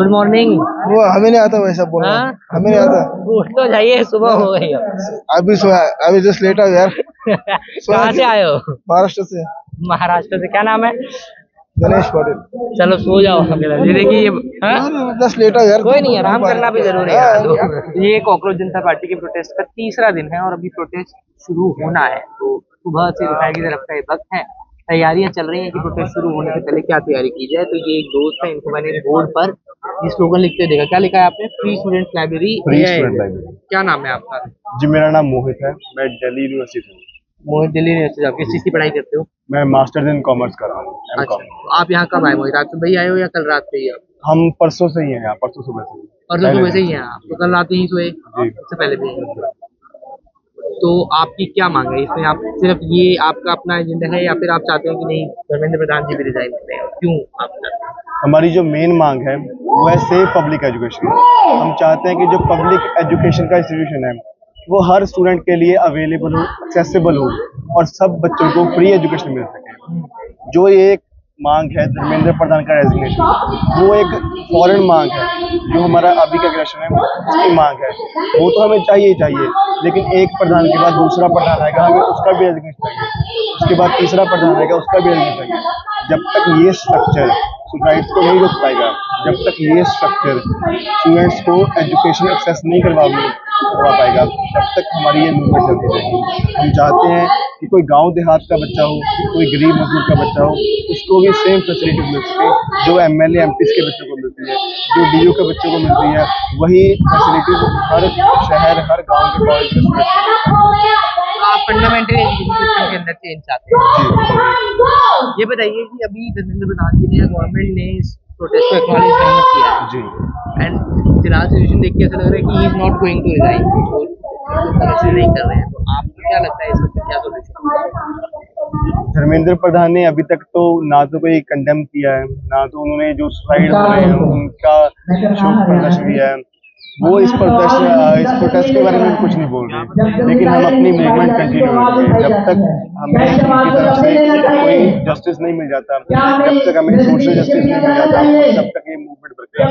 Good morning. वो हमें नहीं आता वैसा बोलना। हाँ? हमें नहीं आता। उठ तो जाइए, सुबह हो गई अब। अभी सोया, अभी जस्ट लेटा हूं यार। कहाँ से आए हो? महाराष्ट्र से। महाराष्ट्र से। क्या नाम है? गणेश पटेल। चलो सो जाओ। ये देखिए ये, हाँ? जस्ट लेटा हूं यार। कोई नहीं, आराम करना भी जरूरी है। ये कॉकरोच जनता पार्टी के प्रोटेस्ट का तीसरा दिन है और अभी प्रोटेस्ट शुरू होना है। तो सुबह से दोपहर की तरफ का ये वक्त है, तैयारियां चल रही हैं कि प्रोटेस्ट शुरू होने से पहले क्या तैयारी की जाए। तो ये एक दोस्त है, इनको मैंने बोर्ड पर ये स्लोगन लिखते देखा। क्या लिखा है आपने? Free student library. Free student library. क्या नाम है आपका? जी मेरा नाम मोहित है, मैं दिल्ली यूनिवर्सिटी से हूँ। मोहित दिल्ली यूनिवर्सिटी। आप किस चीज की पढ़ाई करते हो? मैं मास्टर्स इन कॉमर्स कर रहा हूँ, अच्छा, M.Com। तो आप यहाँ कब आए मोहित? आज सुबह ही आए हो या कल रात से ही? आप हम परसों से ही हैं यहाँ, परसों सुबह से ही। परसों सुबह से ही हैं आप? तो कल रात ही सोए? इससे पहले भी? तो आपकी क्या मांग है इसमें? आप सिर्फ ये आपका अपना एजेंडा है या फिर आप चाहते हैं कि नहीं धर्मेंद्र प्रधान जी भी रिजाइन करते हैं? क्यों आप चाहते हैं? हमारी जो मेन मांग है वो है सेफ पब्लिक एजुकेशन। हम चाहते हैं कि जो पब्लिक एजुकेशन का इंस्टीट्यूशन है वो हर स्टूडेंट के लिए अवेलेबल हो, एक्सेसिबल हो और सब बच्चों को फ्री एजुकेशन मिल सके। जो ये एक मांग है धर्मेंद्र प्रधान का रेजिग्नेशन, वो एक फॉरेन मांग है। जो हमारा अभी का इलेक्शन है उसकी मांग है, वो तो हमें चाहिए ही चाहिए। लेकिन एक प्रधान के बाद दूसरा प्रधान आएगा, हमें उसका भी रेजिग्नेशन चाहिए। उसके बाद तीसरा प्रधान आएगा, उसका भी रेजिग्नेशन चाहिए। जब तक ये स्ट्रक्चर स्टूडेंट्स को नहीं रोक पाएगा, जब तक ये स्ट्रक्चर स्टूडेंट्स को एजुकेशन एक्सेस नहीं करवा पाएगा, तब तक हमारी ये मूवमेंट चलती रहेगी। हम चाहते हैं कि कोई गांव देहात का बच्चा हो, कोई गरीब मजदूर का बच्चा हो, उसको भी सेम फैसिलिटीज मिल सके जो एमएलए एमपीज़ के बच्चों को मिलती है, जो डीयू के बच्चों को मिलती है। वही फैसिलिटीज हर शहर, हर गाँव के कॉलेज के स्टूडेंट्स को। आप फंडामेंटल एजुकेशन सिस्टम के अंदर चेंज चाहते हैं। ये बताइए कि अभी धर्मेंद्र प्रधान जी ने या गवर्नमेंट ने इस प्रोटेस्ट को एक्नॉलेज नहीं किया है जी। एंड फिलहाल सिचुएशन देख के ऐसा लग रहा है कि he is not going to resign, नहीं कर रहे हैं। तो आपको क्या लगता है इस वक्त क्या सोल्यूशन? धर्मेंद्र प्रधान ने अभी तक तो ना तो कोई कंडेम किया है, ना तो उन्होंने जो सुसाइड हो रहे हैं उनका शोक प्रदर्शन किया है। वो इस प्रोटेस्ट के बारे में कुछ नहीं बोल रहे। लेकिन हम अपनी मूवमेंट कंटिन्यू रखेंगे जब तक हमें उनकी तरफ से कोई जस्टिस नहीं मिल जाता, जब तक हमें सोशल जस्टिस नहीं मिल जाता, तब तक ये मूवमेंट बरकरार।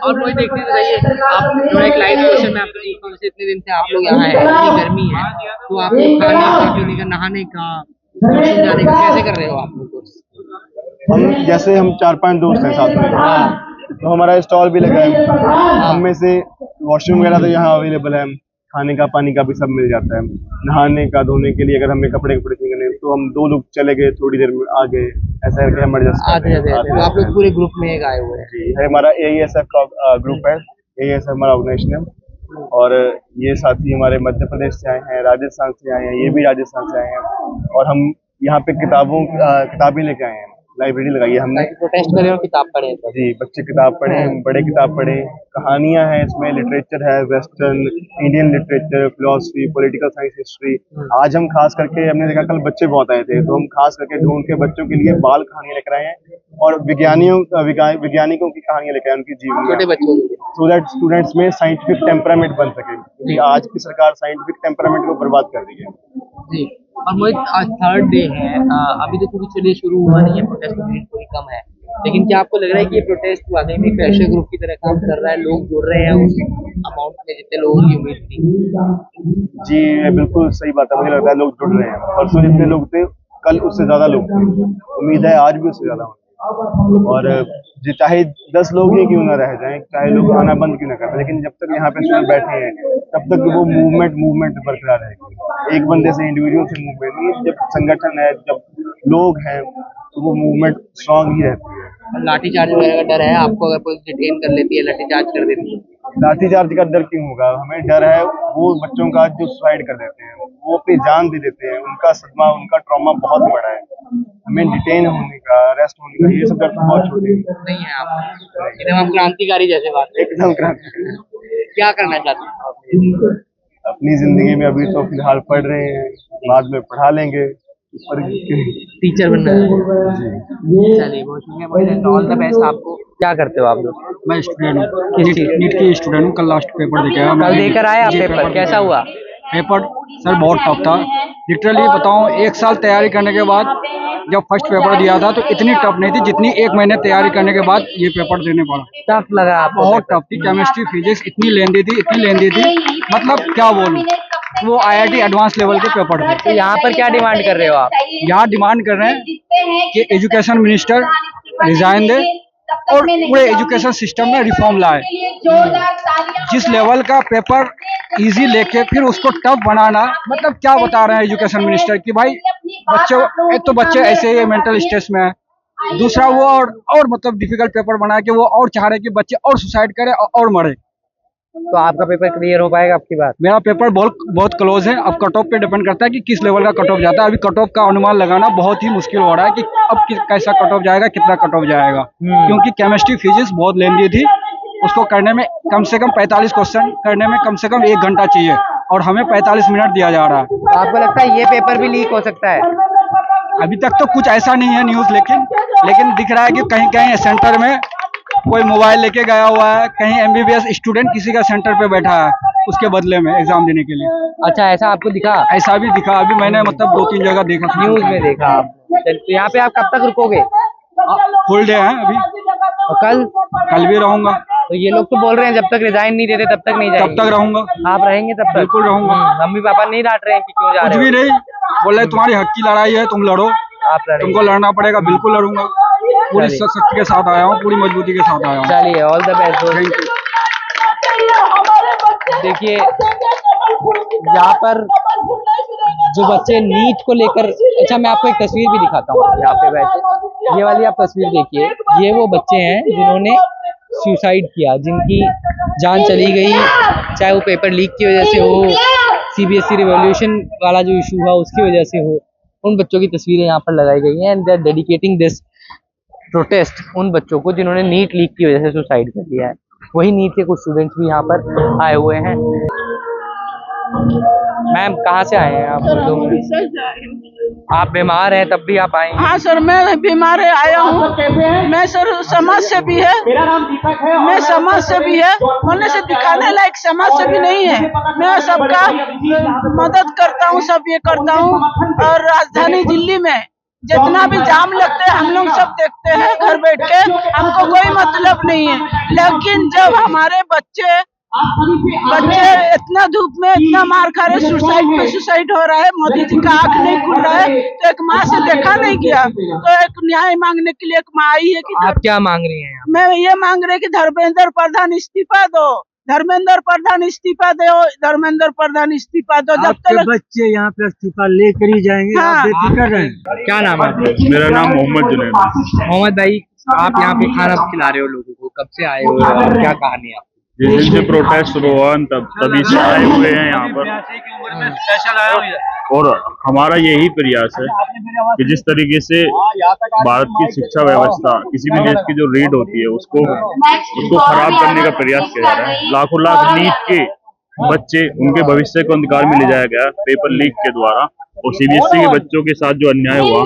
और वही देखते रहिए आप। जो एक लाइव क्वेश्चन में आपको पूछता हूं, जैसे इतने दिन से आप लोग यहाँ हैं, इतनी गर्मी है, तो आप लोग खाने का, पीने का, नहाने का, वॉशरूम जाने का कैसे कर रहे हो आप लोग? हम जैसे हम 4-5 दोस्त हैं साथ में, तो हमारा स्टॉल भी लगा है। हम में से वॉशरूम वगैरह तो यहाँ अवेलेबल है, खाने का पानी का भी सब मिल जाता है। नहाने का, धोने के लिए अगर हमें कपड़े नहीं करने तो हम 2 लोग चले गए, थोड़ी देर में आ गए, ऐसा करके हम एडजस्ट। आप लोग पूरे ग्रुप में एक आए हुए हैं? जी, हमारा AESF का ग्रुप है। AESF हमारा ऑर्गेनाइजेशन है और ये साथी हमारे मध्य प्रदेश से आए हैं, राजस्थान से आए हैं, ये भी राजस्थान से आए हैं। और हम यहाँ पे किताबें लेके आए हैं, लाइब्रेरी लगाई है हमने। प्रोटेस्ट करें और किताब पढ़े? जी, बच्चे किताब पढ़ें, बड़े किताब पढ़ें। कहानियां हैं इसमें, लिटरेचर है, western Indian literature, philosophy, political science, history. आज हम खास करके हमने देखा कल बच्चे बहुत आए थे, तो हम खास करके ढूंढ के बच्चों के लिए बाल कहानियां लेकर आए हैं और वैज्ञानिकों की कहानियां लेकर आए, उनकी जीवनी, छोटे बच्चों के लिए, सो दैट स्टूडेंट्स में साइंटिफिक टेम्परामेंट बन सके। क्योंकि आज की सरकार साइंटिफिक टेम्परामेंट को बर्बाद कर रही है। जी। और मोहित आज 3rd डे है, अभी तो क्योंकि चलिए शुरू हुआ नहीं है, प्रोटेस्ट की भीड़ थोड़ी कम है, लेकिन क्या आपको लग रहा है कि ये प्रोटेस्ट वाकई में प्रेशर ग्रुप की तरह काम कर रहा है? लोग जुड़ रहे हैं उस अमाउंट में जितने लोगों की उम्मीद थी? जी बिल्कुल सही बात है, मुझे लगता है लोग जुड़ रहे हैं। परसों जितने लोग थे, कल उससे ज्यादा लोग थे, उम्मीद है आज भी उससे ज्यादा होंगे। और जो चाहे 10 लोग ही क्यों ना रह जाएं, चाहे लोग आना बंद क्यों ना करें, लेकिन जब तक यहाँ पे स्टूडेंट बैठे हैं तब तक वो मूवमेंट बरकरार रहेगी। एक बंदे से, इंडिविजुअल से मूवमेंट नहीं, जब संगठन है, जब लोग हैं, तो वो मूवमेंट स्ट्रांग ही रहती है। लाठीचार्ज वगैरह का डर है आपको? अगर कोई डिटेन कर लेती है, लाठीचार्ज कर देती है? लाठीचार्ज का डर क्यों होगा? हमें डर है वो बच्चों का जो सुसाइड कर देते हैं, वो अपनी जान दे देते हैं, उनका सदमा, उनका ट्रॉमा बहुत बड़ा है। हमें डिटेन होने का, अरेस्ट होने का, ये सब डर तो बहुत छोटे नहीं है आप एकदम हम क्रांतिकारी जैसे बात, एकदम क्रांतिकारी। क्या करना चाहते हैं अपनी जिंदगी में? अभी तो फिलहाल पढ़ रहे हैं, बाद में पढ़ा लेंगे, टीचर बनना है। चलिए बहुत शुक्रिया, ऑल द बेस्ट आपको। क्या करते हो आप लोग? मैं स्टूडेंट हूँ, नीट की स्टूडेंट हूँ। कल लास्ट पेपर देकर आया। कल देकर आया पेपर, कैसा हुआ? पेपर सर बहुत टफ था, लिटरली बताऊं, 1 साल तैयारी करने के बाद जब फर्स्ट पेपर दिया था तो इतनी टफ नहीं थी जितनी 1 महीने तैयारी करने के बाद ये पेपर देने पड़ा। टफ लगा आपको? बहुत टफ थी। केमिस्ट्री फिजिक्स इतनी लेंदी थी, मतलब क्या बोलूं, वो IIT एडवांस लेवल के पेपर थे। तो यहाँ पर क्या डिमांड कर रहे हो आप? यहाँ डिमांड कर रहे हैं कि एजुकेशन मिनिस्टर रिजाइन दे और पूरे एजुकेशन सिस्टम में रिफॉर्म लाए। जिस लेवल का पेपर इजी लेके फिर उसको टफ बनाना, मतलब क्या बता रहे हैं एजुकेशन मिनिस्टर कि भाई बच्चों, एक तो बच्चे ऐसे ही मेंटल स्ट्रेस में है, दूसरा वो और मतलब डिफिकल्ट पेपर बना के वो और चाह रहे कि बच्चे और सुसाइड करें और मरे। तो आपका पेपर क्लियर हो पाएगा आपकी बात? मेरा पेपर बहुत क्लोज है। अब कट ऑफ पे डिपेंड करता है कि किस लेवल का कट ऑफ जाता है। अभी कट ऑफ का अनुमान लगाना बहुत ही मुश्किल हो रहा है कि अब कैसा कट ऑफ जाएगा, कितना कट ऑफ जाएगा, क्योंकि केमिस्ट्री फिजिक्स बहुत लेंदी थी। उसको करने में कम से कम 45 क्वेश्चन करने में कम से कम 1 घंटा चाहिए और हमें 45 मिनट दिया जा रहा है। तो आपको लगता है ये पेपर भी लीक हो सकता है? अभी तक तो कुछ ऐसा नहीं है न्यूज़, लेकिन दिख रहा है कि कहीं कहीं सेंटर में कोई मोबाइल लेके गया हुआ है, कहीं MBBS स्टूडेंट किसी का सेंटर पे बैठा है उसके बदले में एग्जाम देने के लिए। अच्छा, ऐसा आपको दिखा? ऐसा भी दिखा। अभी मैंने मतलब 2-3 जगह देखा, न्यूज में देखा आप? तो यहाँ पे आप कब तक रुकोगे? फुल डे है अभी। और कल भी रहूंगा। तो ये लोग तो बोल रहे हैं जब तक रिजाइन नहीं देते तब तक नहीं जाएंगे। तब तक रहूंगा। आप रहेंगे तब तक? बिल्कुल रहूंगा। मम्मी पापा नहीं डांट रहे हैं कि क्यों जा कुछ रहे भी नहीं, बोल रहे तुम्हारी हक की लड़ाई है, तुम लड़ो, आप लड़ेंगे? तुमको लड़ना पड़ेगा। बिल्कुल लड़ूंगा, पूरी शक्ति के साथ आया हूँ, पूरी मजबूती के साथ आया हूँ। चलिए, ऑल द बेस्ट। देखिए यहाँ पर जो बच्चे नीट को लेकर, अच्छा मैं आपको एक तस्वीर भी दिखाता हूँ यहाँ पे बैठे। ये वाली आप तस्वीर देखिए, ये वो बच्चे हैं जिन्होंने सुसाइड किया, जिनकी जान चली गई, चाहे वो पेपर लीक की वजह से हो, CBSE रिवॉल्यूशन वाला जो इशू हुआ उसकी वजह से हो। उन बच्चों की तस्वीरें यहाँ पर लगाई गई हैं and they are dedicating this protest उन बच्चों को जिन्होंने नीट लीक की वजह से सुसाइड कर लिया है। वही नीट के कुछ स्टूडेंट्स भी यहाँ पर आए हुए हैं। मैम कहाँ से आए हैं आप? आप बीमार हैं तब भी आप आए हैं? हाँ सर, मैं बीमार आया हूँ। मैं सर समाज से भी है, मैं समाज से भी है, होने से दिखाने लायक समाज से भी नहीं है। मैं सबका मदद करता हूँ, सब ये करता हूँ। और राजधानी दिल्ली में जितना भी जाम लगते हैं हम लोग सब देखते हैं घर बैठ के, हमको कोई मतलब नहीं है। लेकिन जब हमारे बच्चे इतना धूप में इतना मार खा रहे, सुसाइड हो रहा है, मोदी जी का आंख नहीं खुल रहा है, तो एक माँ से देखा नहीं गया, तो एक न्याय मांगने के लिए एक माँ आई है कि आप क्या मांग रही हैं? मैं ये मांग रही कि धर्मेंद्र प्रधान इस्तीफा दो, धर्मेंद्र प्रधान इस्तीफा दो, धर्मेंद्र प्रधान इस्तीफा दो। जब तक बच्चे यहाँ पे इस्तीफा लेकर ही जाएंगे। हाँ। आप बेफिक्र रहें। क्या नाम है? मेरा नाम मोहम्मद जुनैद है। मोहम्मद भाई, आप यहाँ पे खाना खिला रहे हो लोगों को, कब से आए हो और क्या कहानी है? जिस दिन से प्रोटेस्ट शुरू हुआ तभी से आए हुए हैं यहाँ पर, और हमारा यही प्रयास है कि जिस तरीके से भारत की शिक्षा व्यवस्था, किसी भी देश की जो रीड होती है उसको खराब करने का प्रयास किया जा रहा है। लाखों लाख नीट के बच्चे, उनके भविष्य को अंधकार में ले जाया गया पेपर लीक के द्वारा, और CBSE के बच्चों के साथ जो अन्याय हुआ,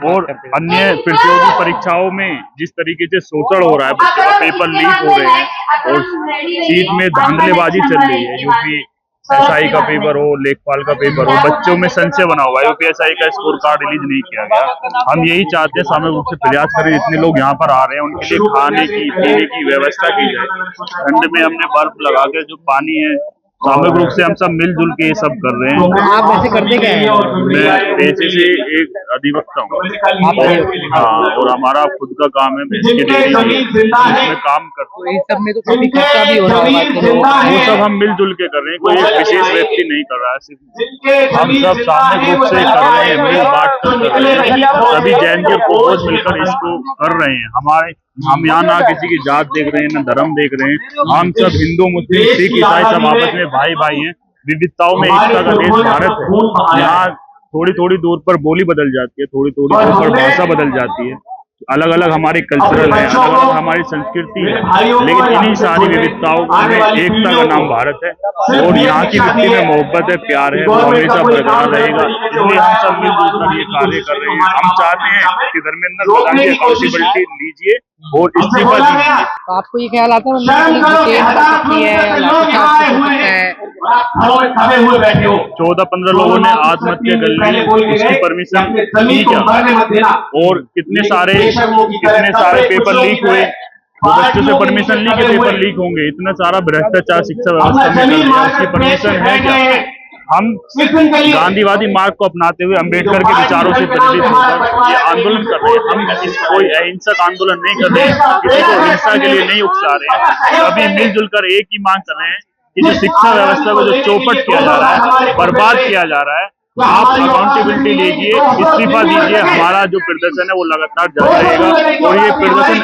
और अन्य प्रतियोगी परीक्षाओं में जिस तरीके से शोषण हो रहा है, बच्चों का पेपर लीक हो रहे हैं और सीट में धांधलेबाजी चल रही है। UPSI का पेपर हो, लेखपाल का पेपर हो, बच्चों में संशय बना हुआ है। UPSI का स्कोर कार्ड रिलीज नहीं किया गया। हम यही चाहते हैं सामूहिक रूप से प्रयास करें, जितने लोग यहाँ पर आ रहे हैं उनके लिए खाने की, पीने की व्यवस्था की जाए। ठंड में हमने बर्फ लगा के जो पानी है, सामूहिक रूप से हम सब मिलजुल के ये सब कर रहे हैं। आप वैसे करते क्या हैं? मैं पेशे से एक अधिवक्ता हूँ, और हमारा खुद का काम है भैंस की डेयरी में काम करते हैं। इस सब में तो काफी खर्चा भी हो रहा है, वो सब हम मिलजुल के कर रहे हैं, कोई एक विशेष व्यक्ति नहीं कर रहा है, सिर्फ हम सब सामूहिक रूप से कर रहे हैं, मिल बांट कर रहे हैं। सभी जैन के पूर्वज मिलकर इसको कर रहे हैं। हम यहाँ ना किसी की जात देख रहे हैं, ना धर्म देख रहे हैं। हम सब हिंदू, मुस्लिम, सिख, ईसाई सब आपस में भाई भाई हैं। विविधताओं में एकता का देश भारत है। यहाँ थोड़ी थोड़ी दूर पर बोली बदल जाती है, थोड़ी थोड़ी दूर पर भाषा बदल जाती है, अलग अलग हमारी कल्चरल है, अलग अलग हमारी संस्कृति है, लेकिन इन्हीं सारी विविधताओं में एकता का नाम भारत है। और यहाँ की मिट्टी में मोहब्बत है, प्यार है, वो हमेशा बरकरार रहेगा। इसलिए हम सब मिलजुल कर ये कार्य कर रहे हैं। हम चाहते हैं कि धर्मेंद्र प्रधान जी अकाउंटेबिलिटी लीजिए और इस्तीफा दीजिए। तो आपको ये ख्याल आता है 14-15 लोगों ने आत्महत्या कर ली, उसकी परमिशन दी क्या? और कितने सारे पेपर लीक हुए, वो बच्चों से परमिशन ली के पेपर लीक होंगे। इतना सारा भ्रष्टाचार शिक्षा व्यवस्था में कर दिया, उसकी परमिशन है क्या? हम गांधीवादी मार्ग को अपनाते हुए अंबेडकर के विचारों से प्रेरित होकर ये आंदोलन कर रहे हैं। हम कोई अहिंसक आंदोलन नहीं कर रहे हैं, किसी को हिंसा के लिए नहीं उकसा रहे हैं। सभी मिलजुल कर एक ही मांग कर रहे हैं कि जो शिक्षा व्यवस्था को जो चौपट किया जा रहा है, बर्बाद किया जा रहा है, आप अकाउंटेबिलिटी लीजिए, इस्तीफा दीजिए। हमारा जो प्रदर्शन है वो लगातार जारी रहेगा और ये प्रदर्शन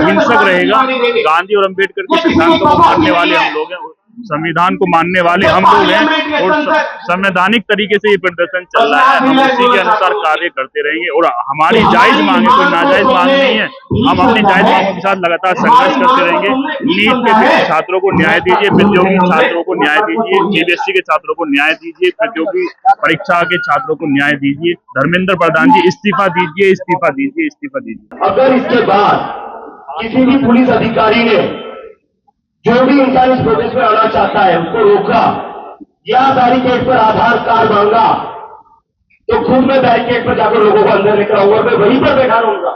हिंसक रहेगा। गांधी और अंबेडकर के सिद्धांतों को मानने वाले हम लोग हैं, संविधान को मानने वाले हम लोग हैं और संवैधानिक तरीके से ये प्रदर्शन चल रहा है। हम उसी के अनुसार कार्य करते रहेंगे और हमारी जायज मांग है, कोई नाजायज मांग नहीं है। हम अपनी जायज मांगों के साथ लगातार संघर्ष करते रहेंगे। नीट के छात्रों को न्याय दीजिए, प्रतियोगी छात्रों को न्याय दीजिए, सीबीएसई के छात्रों को न्याय दीजिए, प्रतियोगी परीक्षा के छात्रों को न्याय दीजिए। धर्मेंद्र प्रधान जी इस्तीफा दीजिए, इस्तीफा दीजिए, इस्तीफा दीजिए। अगर इसके बाद किसी भी पुलिस अधिकारी ने जो भी इंसान इस प्रोटेस्ट में आना चाहता है उसको रोका या बैरिकेड पर आधार कार्ड मांगा तो खुद में बैरिकेड पर जाकर लोगों को अंदर लेकर आऊंगा, मैं वहीं पर बैठा रहूंगा।